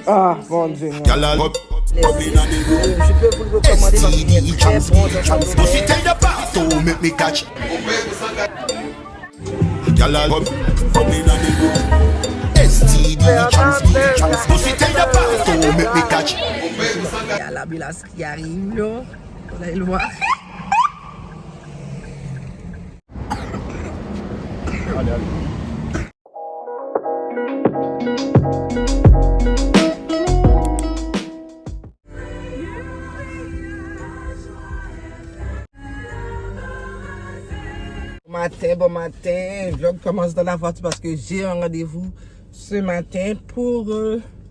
Ah, mon Dieu. Non. Je peux vous le recommander parce qu'il est très bon dans son domaine. make me catch. Y'all are up in the STD chance. Pussy tell the bar to make me catch. Il y a l'ambulance qui arrive là. Vous allez le voir. Bon matin, le vlog commence dans la voiture parce que j'ai un rendez-vous ce matin pour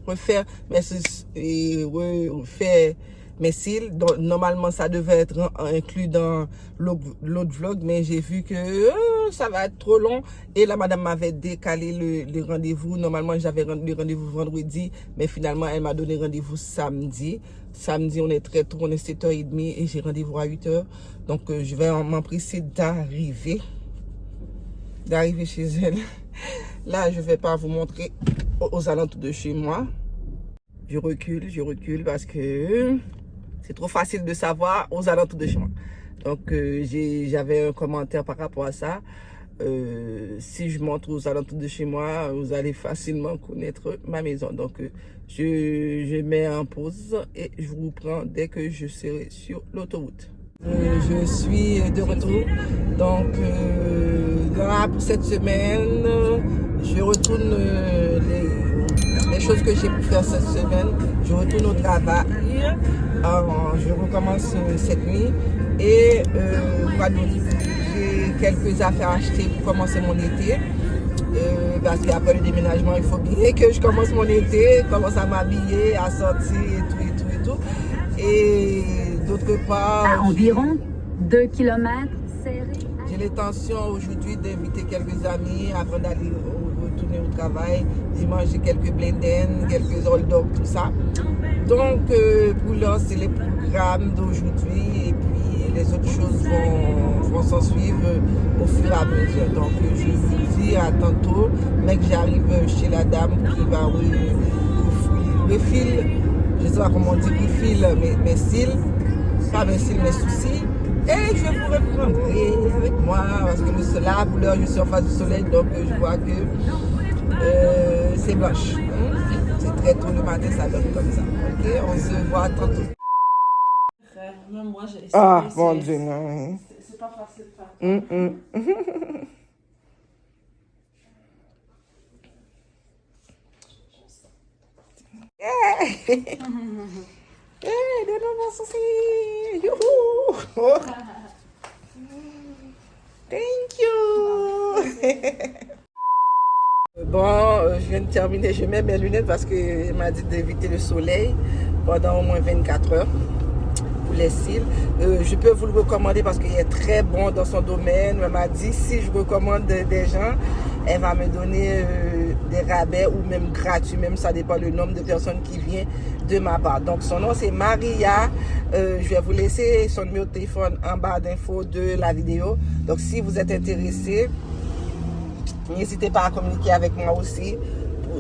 refaire mes cils. Donc, normalement, ça devait être inclus dans l'autre vlog, mais j'ai vu que ça va être trop long. Et la madame m'avait décalé le rendez-vous. Normalement, j'avais le rendez-vous vendredi, mais finalement, elle m'a donné rendez-vous samedi. Samedi, on est très tôt, on est 7h30 et j'ai rendez-vous à 8h. Donc, je vais m'empresser d'arriver chez elle. Là, je vais pas vous montrer aux alentours de chez moi. Je recule parce que c'est trop facile de savoir aux alentours de chez moi. Donc, j'avais un commentaire par rapport à ça. Si je montre aux alentours de chez moi, vous allez facilement connaître ma maison. Donc, je mets en pause et je vous prends dès que je serai sur l'autoroute. Je suis de retour. Donc, là, pour cette semaine, je retourne les choses que j'ai pu faire cette semaine. Je retourne au travail. Je recommence cette nuit. Et j'ai quelques affaires à acheter pour commencer mon été. Parce qu'après le déménagement, il faut bien que je commence mon été, commence à m'habiller, à sortir et tout. Et d'autre part, à environ 2 km serré. J'ai l'intention aujourd'hui d'inviter quelques amis avant d'aller retourner au travail. Dimanche, j'ai quelques blenden, quelques hold dogs, tout ça. Donc, pour lancer les programmes d'aujourd'hui et puis les autres choses vont s'en suivre au fur et à mesure. Donc, je vous dis à tantôt, mais que j'arrive chez la dame qui va refiler, je ne sais pas comment on dit, refiler mes cils, pas mes cils, mes soucis. Et je vous reprendrai avec moi parce que la couleur, je suis en face du soleil, donc je vois que c'est blanche. C'est très tôt le matin, ça donne comme ça. Ok, on se voit tantôt. Même moi, j'ai essayé. Ah, mon Dieu, non. C'est pas facile de faire. Hey, de nouveau soucis. Youhou. Thank you. Bon, je viens de terminer. Je mets mes lunettes parce qu'il m'a dit d'éviter le soleil pendant au moins 24 heures pour les cils. Je peux vous le recommander parce qu'il est très bon dans son domaine. Elle m'a dit si je recommande des gens, elle va me donner des rabais ou même gratuits, même ça dépend du nombre de personnes qui viennent de ma part. Donc son nom c'est Maria. Je vais vous laisser son numéro de téléphone en barre d'infos de la vidéo. Donc si vous êtes intéressé, n'hésitez pas à communiquer avec moi aussi,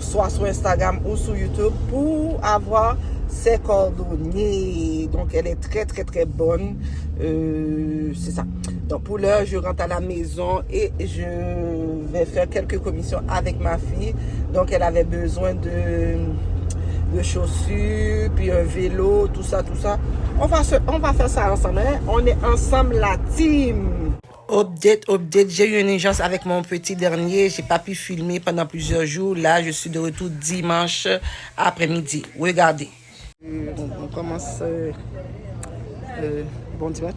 soit sur Instagram ou sur YouTube pour avoir ses coordonnées. Donc elle est très très très bonne. C'est ça. Donc pour l'heure, je rentre à la maison et je vais faire quelques commissions avec ma fille. Donc elle avait besoin de chaussures, puis un vélo, tout ça. On va faire ça ensemble. Hein? On est ensemble la team. Update, j'ai eu une urgence avec mon petit dernier. J'ai pas pu filmer pendant plusieurs jours. Là, je suis de retour dimanche après-midi. Regardez. On commence. Bon dimanche.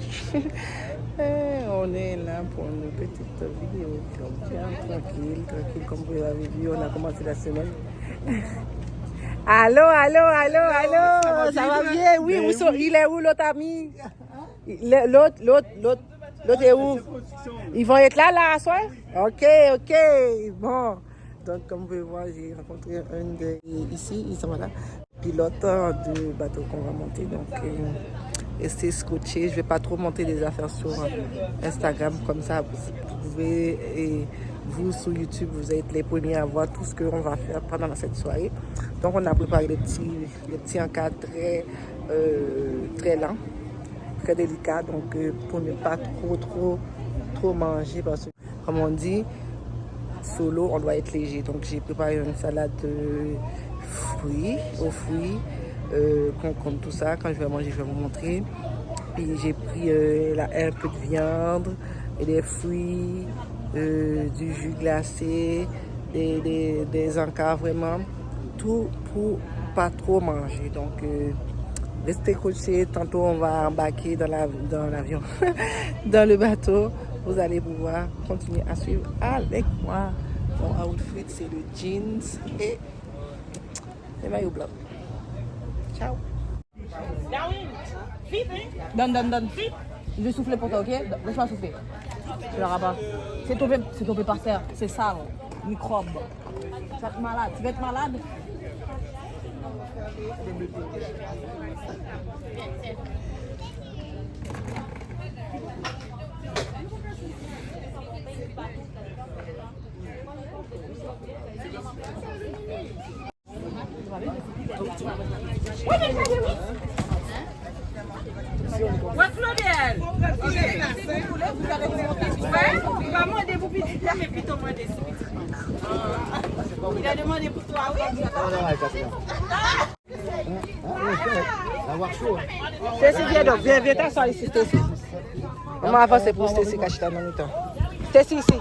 On est là pour une petite vidéo. Tranquille. Comme vous l'avez vu, on a commencé la semaine. Allô. Ça va bien? Oui, il est où l'autre ami? L'autre est où? Ils vont être là à soir? Ok. Bon. Donc, comme vous pouvez voir, j'ai rencontré ici, ils sont là. Pilote de bateau qu'on va monter. Donc, restez scotché. Je vais pas trop monter des affaires sur Instagram comme ça. Vous pouvez, et vous sur YouTube, vous êtes les premiers à voir tout ce qu'on va faire pendant cette soirée. Donc on a préparé des petits encas très lents, très délicats. Donc pour ne pas trop manger parce que comme on dit, solo on doit être léger. Donc j'ai préparé une salade de fruits, concombre, tout ça. Quand je vais manger, je vais vous montrer. Puis j'ai pris un peu de viande et des fruits, du jus glacé, des encas, vraiment tout pour pas trop manger. Donc restez coachés. Tantôt on va embarquer dans l'avion, dans le bateau. Vous allez pouvoir continuer à suivre avec moi. Mon outfit, c'est le jeans et les maillots blancs. Ciao. Donne. Je vais souffler pour toi, ok? Laisse-moi souffler. Tu l'auras pas. C'est tombé par terre. C'est sale. Microbe. Tu vas être malade. Tu vas être malade? Ouais, Claudel. Il va demander pour petit terre, mais plutôt moins des il a demandé pour toi, oui. Stacy, viens donc. Viens t'asseoir ici, Stacy. On va avancer pour Stacy Kachita dans le temps. Stacy, ici.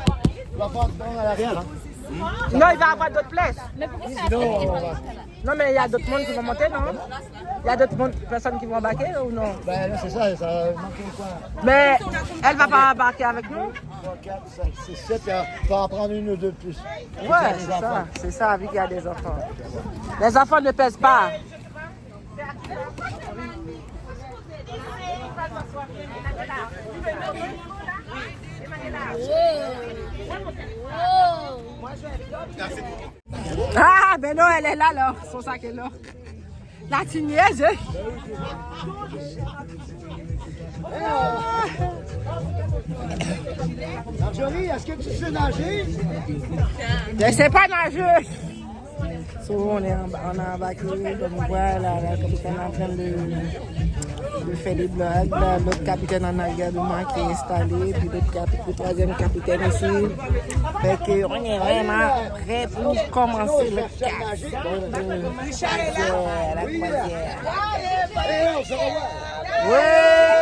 Non, il va avoir d'autres places. Non, mais il y a d'autres monde qui vont monter, non? Il y a d'autres personnes qui vont embarquer ou non? Ben non, c'est ça manque quoi? Mais elle va pas embarquer avec nous? 3, 4, 5, 6, 7, il va en prendre une ou deux de plus. Ouais, c'est ça, vu qu'il y a des enfants. Les enfants ne pèsent pas. Ah, ben non, elle est là, son sac est là. La tignaise, hein? Johnny, est-ce que tu sais nager? Je ne sais pas nager. On a embarqué, comme on voit, la capitaine est en train de faire des blagues. L'autre capitaine en arrière de moi qui est installé, puis le troisième capitaine ici. Fait qu'on est vraiment prêt pour commencer le casse. La croisière. Ouais!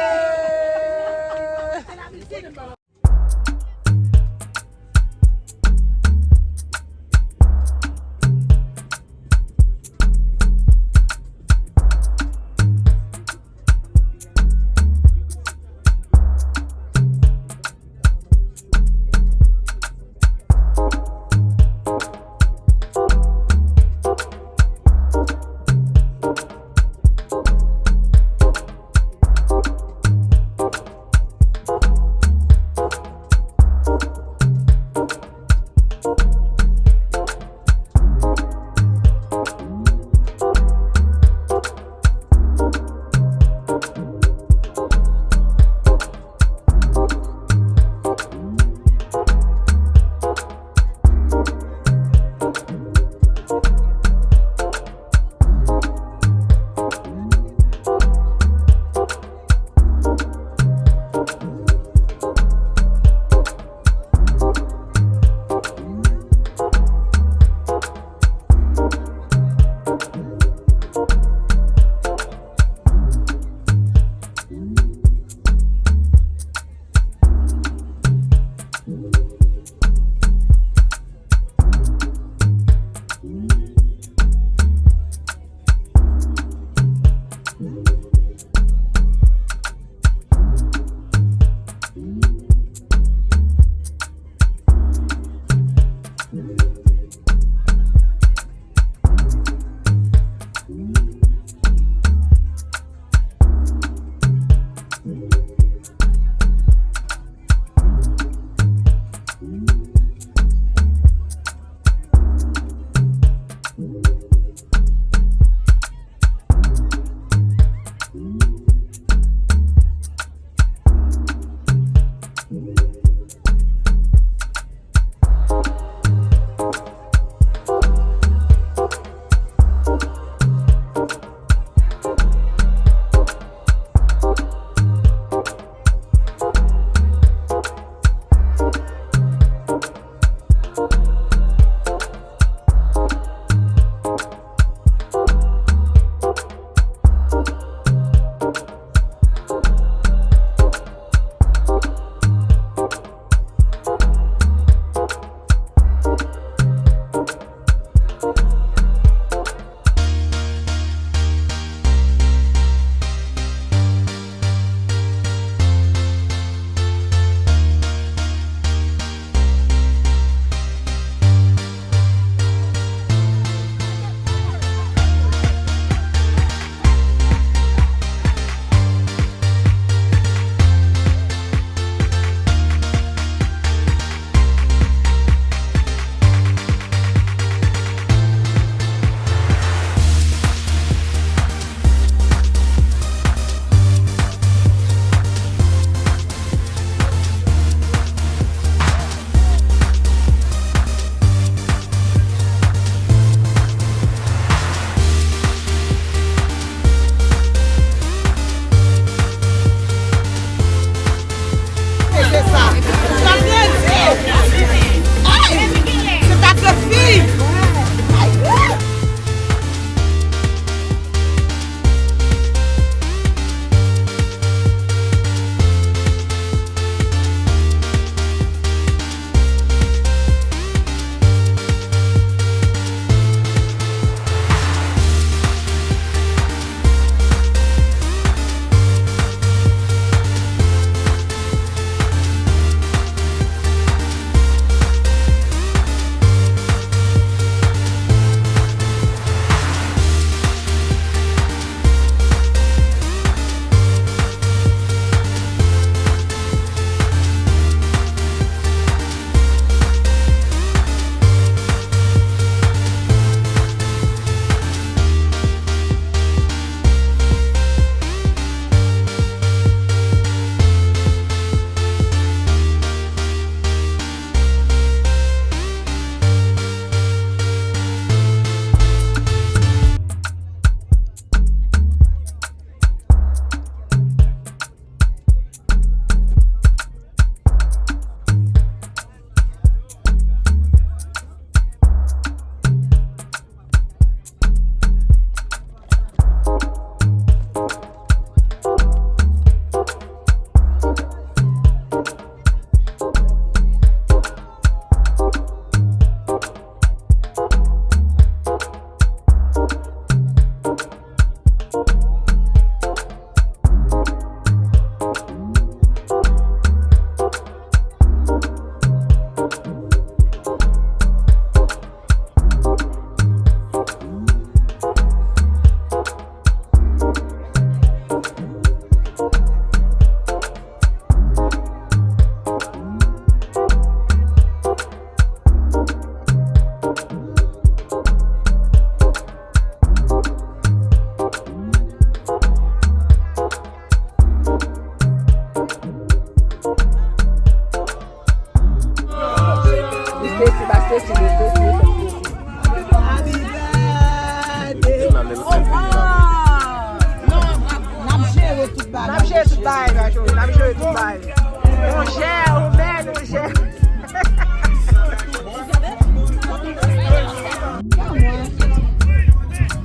joué. On a joué tout bail. On gère, on mène, on gère.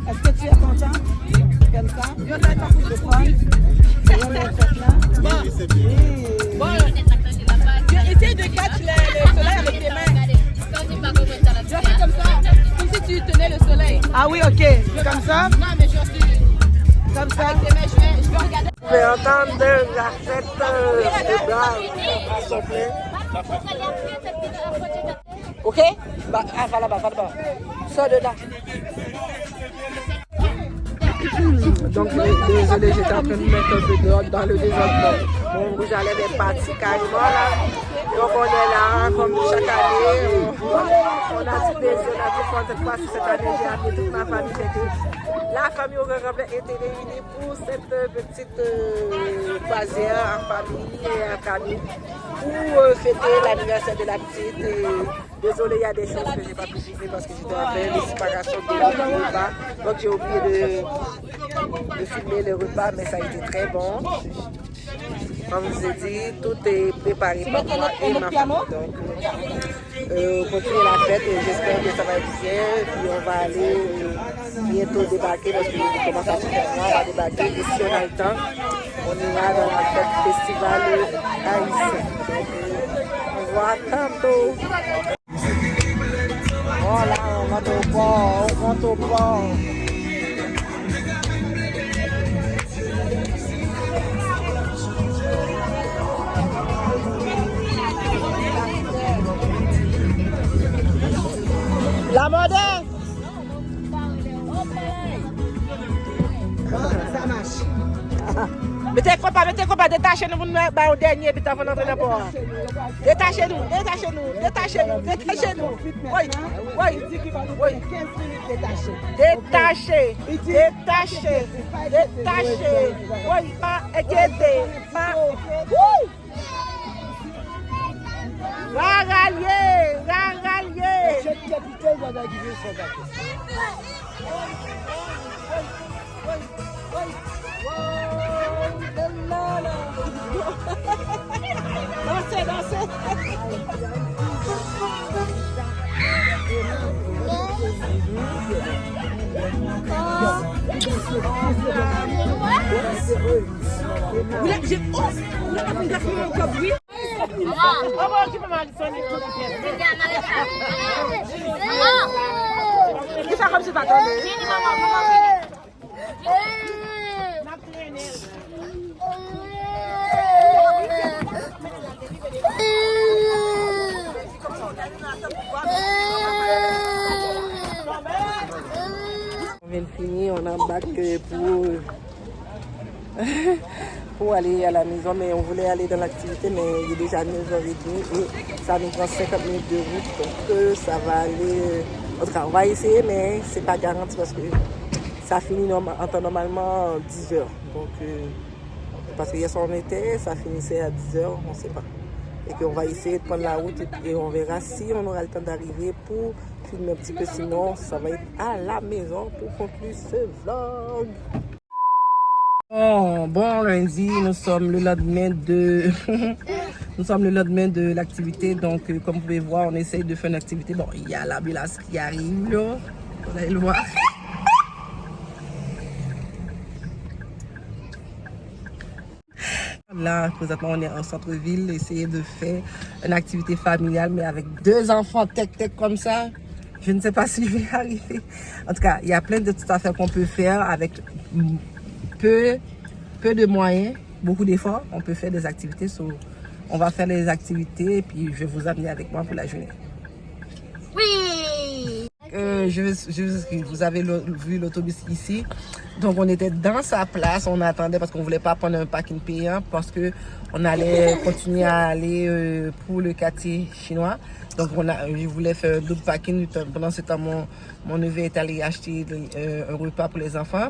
Est-ce que tu es content? Comme ça? Je vais faire de prendre. Bon, essaye de catch le soleil avec tes mains. Je fais comme ça, comme si tu tenais le soleil. Ah oui, ok. Comme ça? Non, mais je suis... Comme ça? Avec tes mains, je vais regarder. Je vais entendre la fête ok? Bah, va là-bas, va là-bas. Sors dedans. Donc, désolé, j'étais en train de mettre un peu dehors dans le désordre. Mon rouge à lèvres est parti carrément là. Donc, on est là, comme chaque année. On a du plaisir, on a du fun. Cette fois-ci, cette année, j'ai amené toute ma famille. La famille aurait été réunie pour cette petite croisière en famille et entre amis pour fêter l'anniversaire de la petite. Désolé, il y a des choses que je n'ai pas pu filmer parce que j'étais en train de séparation de repas. Donc j'ai oublié de filmer le repas, mais ça a été très bon. Comme je vous ai dit, tout est préparé pour moi et ma famille. Donc, continuer la fête et j'espère que ça va être bien. Puis on va aller bientôt débarquer parce que je commence à se faire. On va débarquer et si on a le temps, on ira dans la fête festival haïtien. Donc, on voit tantôt. Voilà, on monte au port, on monte au port. La modèle. Ça marche. Mettez quoi pas, détachez-nous au dernier, puis avant d'entrer dans le port. Détachez-nous. Oui. Détachez. Oui, pas inquiétez. Raralier. Dansez. On vient de finir, on embarque pour aller à la maison, mais on voulait aller dans l'activité, mais il est déjà 9h30 et ça nous prend 50 minutes de route, donc ça va aller. En tout cas, on va essayer, mais c'est pas garanti parce que ça finit en temps normalement 10h. Donc, parce que hier soir on était, ça finissait à 10h, on ne sait pas. Et qu'on va essayer de prendre la route et on verra si on aura le temps d'arriver pour filmer un petit peu. Sinon, ça va être à la maison pour conclure ce vlog. Bon lundi, nous sommes le lendemain de l'activité. Donc, comme vous pouvez voir, on essaye de faire une activité. Bon, il y a l'ambulance qui arrive là. Vous allez le voir. Là, présentement, on est en centre-ville, essayer de faire une activité familiale, mais avec 2 enfants tech comme ça, je ne sais pas si je vais arriver. En tout cas, il y a plein de petites affaires qu'on peut faire avec peu de moyens, beaucoup d'efforts. On peut faire des activités. On va faire les activités et puis je vais vous amener avec moi pour la journée. Oui! Vous avez vu l'autobus ici. Donc, on était dans sa place. On attendait parce qu'on ne voulait pas prendre un parking payant parce qu'on allait continuer à aller pour le quartier chinois. Donc, je voulais faire un double parking. Pendant ce temps, mon neveu est allé acheter un repas pour les enfants.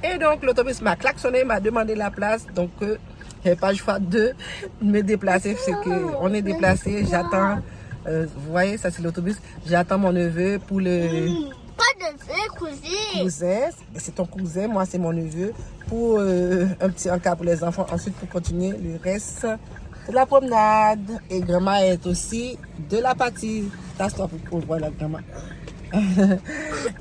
Et donc, l'autobus m'a klaxonné, m'a demandé la place. Donc, je n'avais pas le choix de me déplacer. C'est qu'on est déplacé. J'attends. Vous voyez, ça c'est l'autobus. J'attends mon neveu pour Pas de feu, cousin. Cousin, c'est ton cousin, moi c'est mon neveu. Pour un petit encas pour les enfants. Ensuite, pour continuer le reste de la promenade. Et grand-mère est aussi de la partie. Tasse-toi pour voir la grand-mère.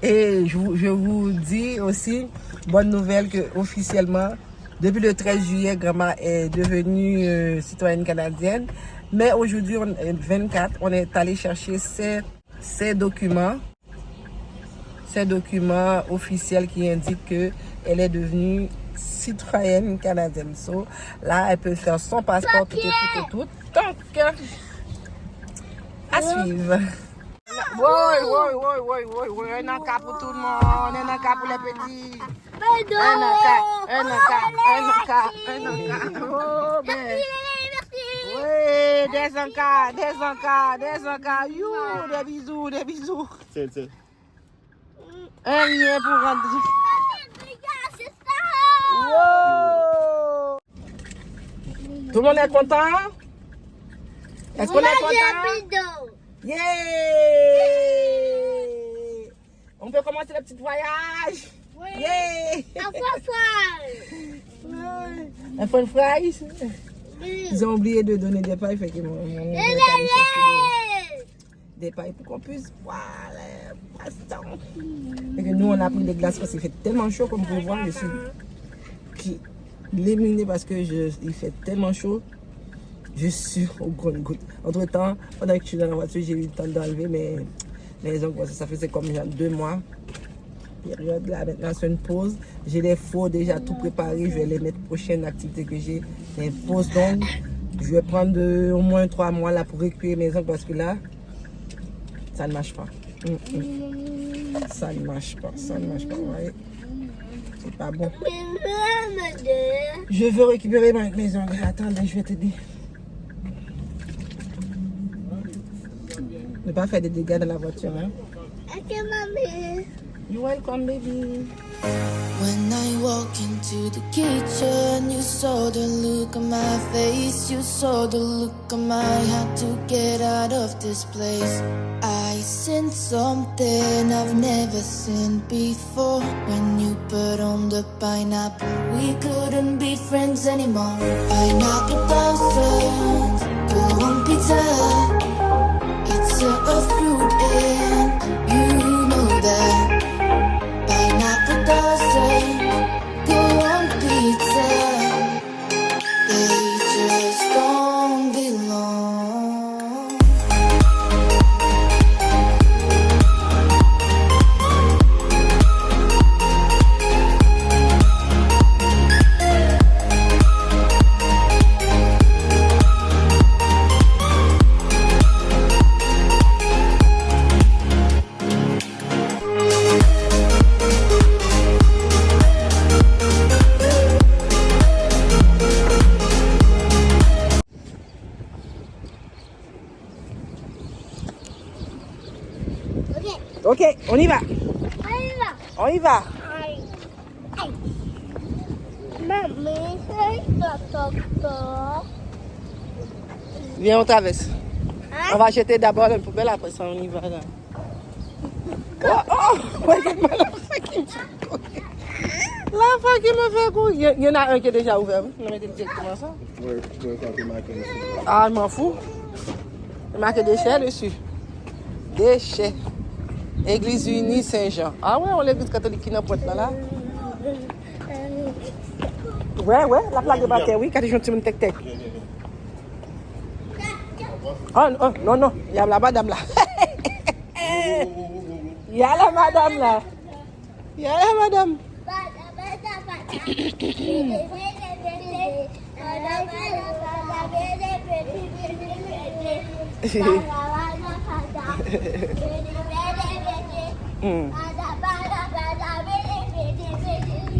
Et je vous dis aussi, bonne nouvelle que officiellement, depuis le 13 juillet, grand-mère est devenue citoyenne canadienne. Mais aujourd'hui, 24, on est allé chercher ces documents officiels qui indiquent qu'elle est devenue citoyenne canadienne. So, là, elle peut faire son passeport, tout. Donc, à suivre. Oui, un encas pour tout le monde, un encas pour les petits. Un encas. Oh, ben. Oui, des encas. You, des bisous. C'est. Un lien pour rentrer. Wow. Tout le monde est content? Est-ce qu'on est content? Yeah! On peut commencer le petit voyage? Oui. Yeah! Un Un fun fries? Ils ont oublié de donner des pailles, fait que des pailles pour qu'on puisse boire le poisson. Et que nous, on a pris des glaces parce qu'il fait tellement chaud, comme vous pouvez voir, je suis éliminée parce que il fait tellement chaud. Je suis au grande goutte. Entre temps, pendant que je suis dans la voiture, j'ai eu le temps d'enlever mes ongles. Ça faisait comme 2 mois. Période là, maintenant c'est une pause. J'ai les faux déjà tout préparé. Je vais les mettre prochaine activité que j'ai. Les pauses donc. Je vais prendre au moins 3 mois là pour récupérer mes ongles parce que là, ça ne marche pas. Ça ne marche pas. Ouais. C'est pas bon. Je veux récupérer mes ongles. Attendez, je vais t'aider. Ne pas faire des dégâts dans la voiture, hein? Ok, mamie. You're welcome, baby. When I walk into the kitchen, you saw the look on my face. You saw the look on my had to get out of this place. I seen something I've never seen before. When you put on the pineapple, we couldn't be friends anymore. Pineapple thousand, go on pizza. It's a fruit and you know that. Pineapple doesn't go on pizza. They just don't belong. Ok, on y va. On y va. Mamie, c'est Viens, on traverse. Hein? On va jeter d'abord la poubelle, après ça, on y va là. Regarde-moi l'enfant qui me fait courir. L'enfant qui me fait courir. Il y en a un qui est déjà ouvert. Vous mettez directement ça. Ah, je m'en fous. Il y a marqué déchets dessus. Déchets. Église unie Saint-Jean. Ah ouais, on l'église catholique qui n'a pas de là. Ouais, la plaque de bataille, oui, quand ils ont un petit tec. Oh, non, il y a la madame là. Il y a la madame là.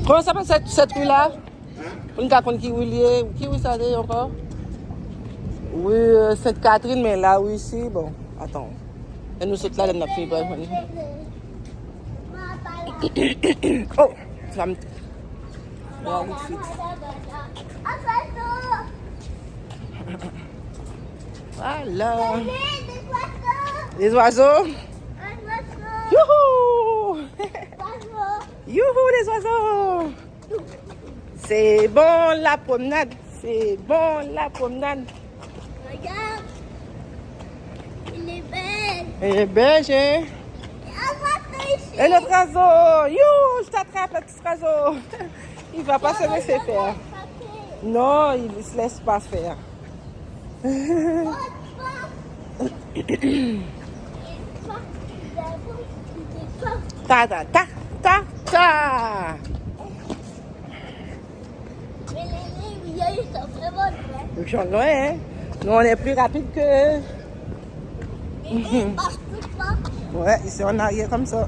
Comment s'appelle cette rue-là? Une cacone qui est où ça est encore? Oui, Sainte-Catherine, mais là, oui, ici, bon, attends. Et nous sommes là, on a fini par oh, ça me... Voilà. Les oiseaux. Youhou! Youhou les oiseaux. C'est bon la promenade. C'est bon la promenade. Regarde. Il est belle. Elle est belle, hein? Ici. Et notre oiseau. You, je t'attrape le petit oiseau. Il va pas se laisser faire. Non, il ne se laisse pas faire. Ta ta ta ta ta. Mais les vieilles sont vraiment loin. Ils sont loin, hein? Nous, on est plus rapide que... Ils marchent tout pas. Ouais, ils sont en arrière comme ça.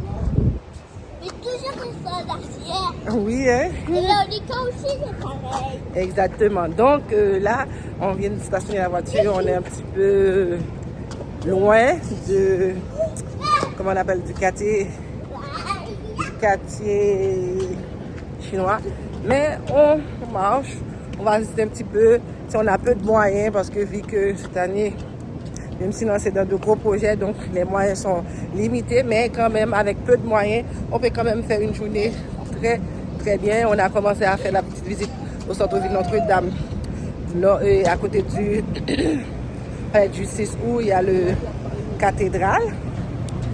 Mais toujours ils sont en arrière. Oui, hein? Et l'Onica aussi, c'est pareil. Exactement. Donc là, on vient de stationner la voiture. On est un petit peu loin de... Comment on appelle? Du quartier chinois. Mais on marche. On va visiter un petit peu. Si on a peu de moyens, parce que vu que cette année, même si c'est dans de gros projets, donc les moyens sont limités, mais quand même, avec peu de moyens, on peut quand même faire une journée très, très bien. On a commencé à faire la petite visite au centre-ville Notre-Dame, à côté du 6 août, il y a le cathédrale,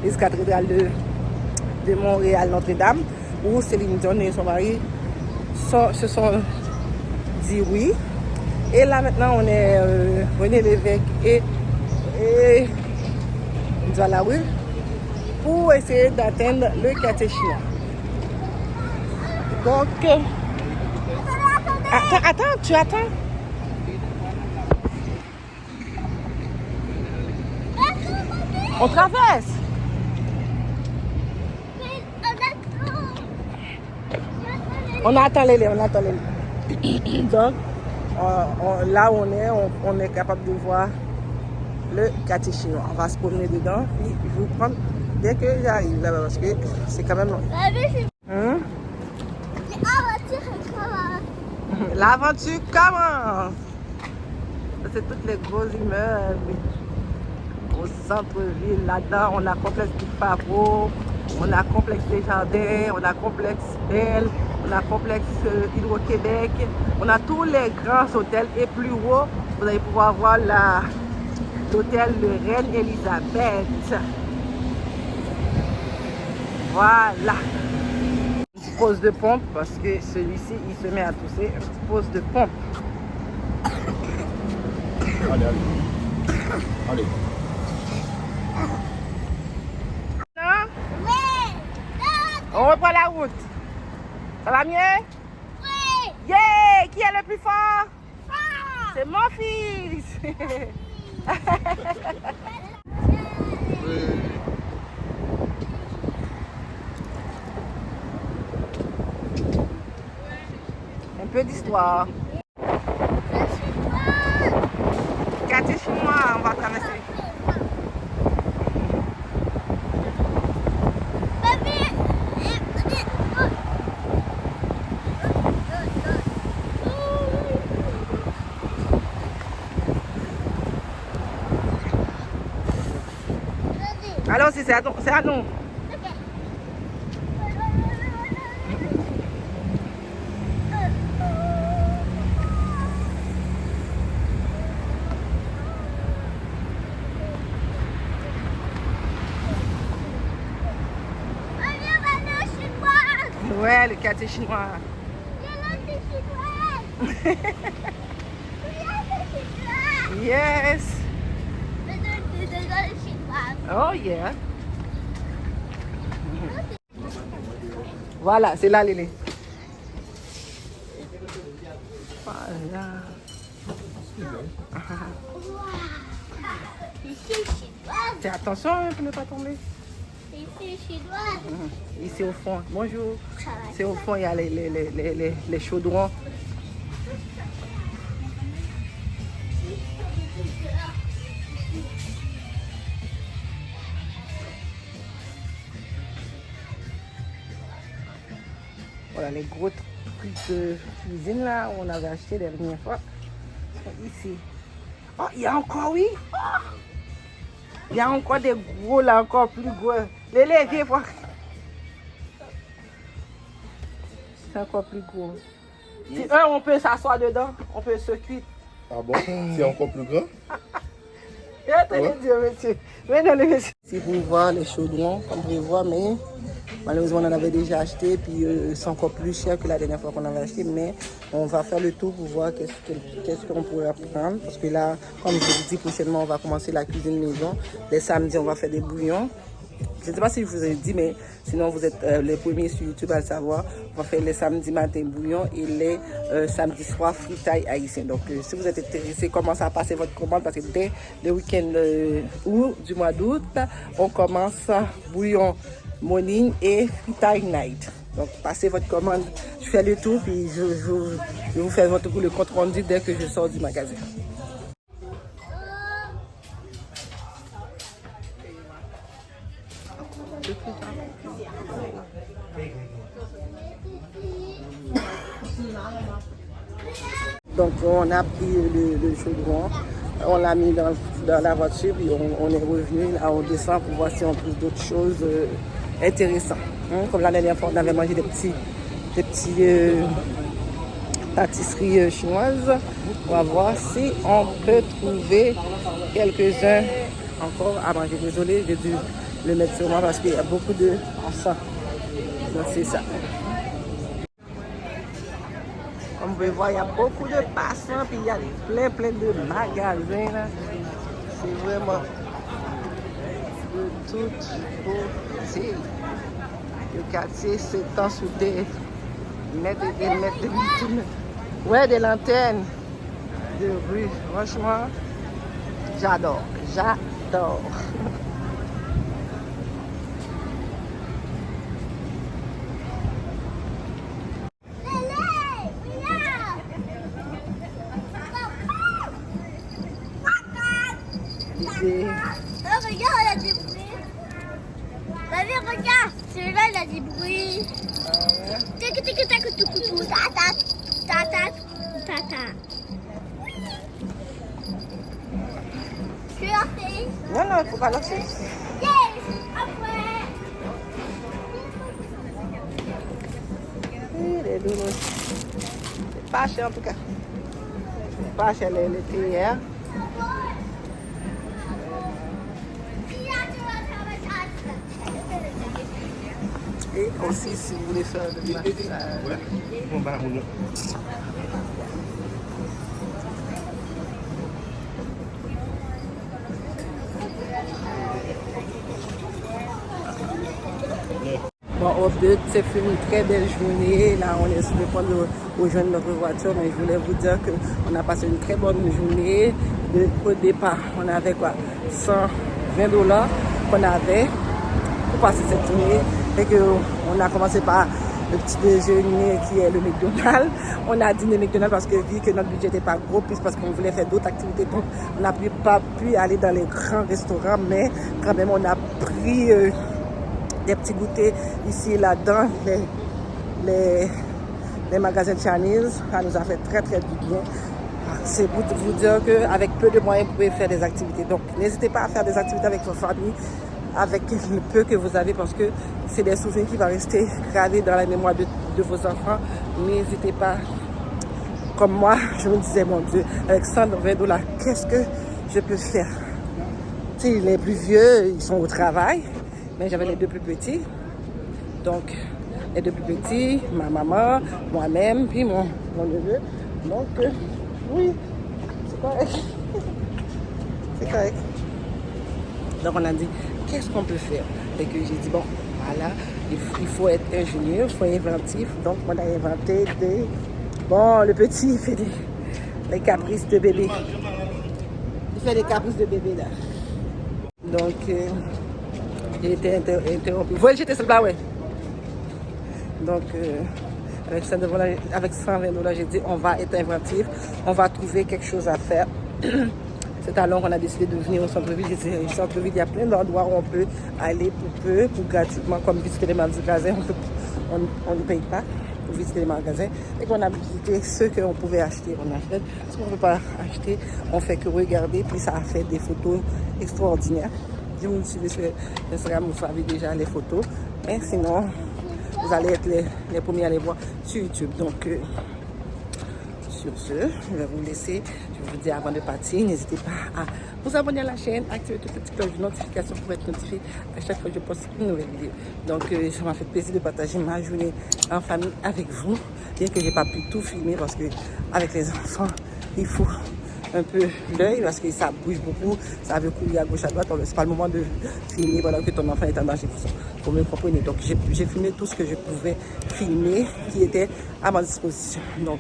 l'église cathédrale de Montréal Notre-Dame, où Céline Dion et son mari se sont dit oui. Et là maintenant, on est René Lévesque et dans la rue pour essayer d'atteindre le quartier chinois. Donc, attends, tu attends. On traverse. On attend les. Donc, là où on est capable de voir le quartier chinois. On va se promener dedans, puis je vous prends dès que j'arrive là-bas, parce que c'est quand même long. L'aventure commence. C'est toutes les gros immeubles au centre-ville. Là-dedans, on a complexe du Pavot, on a complexe des Jardins, on a complexe Belle, on a complexe Hydro-Québec, on a tous les grands hôtels et plus haut, vous allez pouvoir voir l'hôtel de Reine Elisabeth. Voilà. Une petite pause de pompe parce que celui-ci il se met à tousser. Une petite pause de pompe. Allez. Non? On reprend la route. Ça va mieux? Oui. Yeah! Qui est le plus fort? C'est mon fils! Un peu d'histoire. Quartier chinois, on va traverser. Alors, c'est à nous. Ouais, le quartier chinois. Yes. Oh yeah. Voilà, c'est là, Lily. Voilà. Fais attention pour ne pas tomber. Ici au fond, bonjour. C'est au fond, il y a les chaudrons. Voilà les gros trucs de cuisine là où on avait acheté la dernière fois. Ici. Oh, il y a encore, oui. Oh. Il y a encore des gros là, encore plus gros. Les viens voir. C'est encore plus gros. Si on peut s'asseoir dedans, on peut se cuire. Ah bon? C'est encore plus grand? Attendez, Dieu, monsieur. Venez, le monsieur. Si vous voyez les chaudrons, comme vous pouvez voir, mais malheureusement, on en avait déjà acheté, puis c'est encore plus cher que la dernière fois qu'on avait acheté, mais on va faire le tour pour voir qu'est-ce qu'on pourrait prendre. Parce que là, comme je vous dis, prochainement, on va commencer la cuisine maison. Les samedis, on va faire des bouillons. Je ne sais pas si je vous ai dit, mais sinon vous êtes les premiers sur YouTube à le savoir. On va faire les samedis matin bouillon et les samedis soir fritailles haïtiens. Donc si vous êtes intéressé, commencez à passer votre commande parce que dès le week-end du mois d'août, on commence bouillon morning et fritailles night. Donc passez votre commande, je fais le tour puis je vous fais le compte rendu dès que je sors du magasin. Donc on a pris le chaudron, on l'a mis dans la voiture et on est revenu, là on descend pour voir si on trouve d'autres choses intéressantes. Comme la dernière fois on avait mangé des petits pâtisseries chinoises. On va voir si on peut trouver quelques-uns encore à manger. Désolée, j'ai dû le mettre sur moi parce qu'il y a beaucoup de sang. Donc c'est ça. Comme vous pouvez voir, il y a beaucoup de passants, puis il y a plein de magasins là. C'est vraiment de toute beauté. Le quartier s'étend sous des mètres et des mètres. Ouais, des lanternes de rue. Franchement, j'adore. Regarde, il y a des bruits. Vas-y, regarde, celui-là, il a des bruits. Tic, tic, tac, tout, tout, tata. Tu l'as fait? Non, il ne faut pas lancer. Yes, après. Les donuts. C'est pas cher en tout cas. C'est pas cher les théières. Et aussi, si vous voulez faire le massage. Bon, au but, c'est une très belle journée. Là, on est sur le point de rejoindre notre voiture, mais je voulais vous dire qu'on a passé une très bonne journée. Au départ, on avait quoi? $120 qu'on avait pour passer cette journée. Et qu'on a commencé par le petit déjeuner qui est le McDonald's. On a dîné McDonald's parce que vu que notre budget n'était pas gros, plus parce qu'on voulait faire d'autres activités, donc on n'a pas pu aller dans les grands restaurants, mais quand même on a pris des petits goûters ici et là dans les magasins Chinese. Ça nous a fait très du bien. C'est pour vous dire qu'avec peu de moyens, vous pouvez faire des activités. Donc n'hésitez pas à faire des activités avec votre famille, avec le peu que vous avez, parce que c'est des souvenirs qui vont rester gravés dans la mémoire de vos enfants. N'hésitez pas. Comme moi, je me disais, mon Dieu, avec $120, qu'est-ce que je peux faire? Tu sais, les plus vieux, ils sont au travail, mais j'avais les deux plus petits. Donc, les deux plus petits, ma maman, moi-même, puis mon neveu. Donc, oui, c'est correct. C'est correct. Donc, on a dit, qu'est-ce qu'on peut faire? Et que j'ai dit, bon, voilà, il faut être ingénieux, il faut être inventif. Donc, on a inventé des... Bon, le petit, il fait des caprices de bébé. Il fait des caprices de bébé, là. Donc, il était interrompu. Vous voyez, j'étais sur le ouais. Donc, avec $120, j'ai dit, on va être inventif, on va trouver quelque chose à faire. C'est alors qu'on a décidé de venir au centre-ville. J'ai dit, au centre-ville, il y a plein d'endroits où on peut aller pour gratuitement, comme visiter les magasins. On ne paye pas pour visiter les magasins. Et qu'on a visité ce qu'on pouvait acheter, on achète. Ce qu'on ne peut pas acheter, on fait que regarder. Puis ça a fait des photos extraordinaires. Si vous me suivez sur Instagram, vous savez déjà les photos. Mais sinon, vous allez être les premiers à les voir sur YouTube. Donc, sur ce, je vais vous laisser. Je vous dis avant de partir, n'hésitez pas à vous abonner à la chaîne, activer toute petite cloche de notification pour être notifié à chaque fois que je poste une nouvelle vidéo. Donc, ça m'a fait plaisir de partager ma journée en famille avec vous, bien que j'ai pas pu tout filmer parce que avec les enfants, il faut un peu l'œil parce que ça bouge beaucoup, ça veut courir à gauche à droite. C'est pas le moment de filmer pendant que ton enfant est en danger. Vous me comprenez. Donc j'ai filmé tout ce que je pouvais filmer qui était à ma disposition. Donc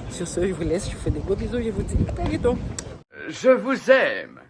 sur ce, je vous laisse, je vous fais des gros bisous, je vous dis à très bientôt. Je vous aime.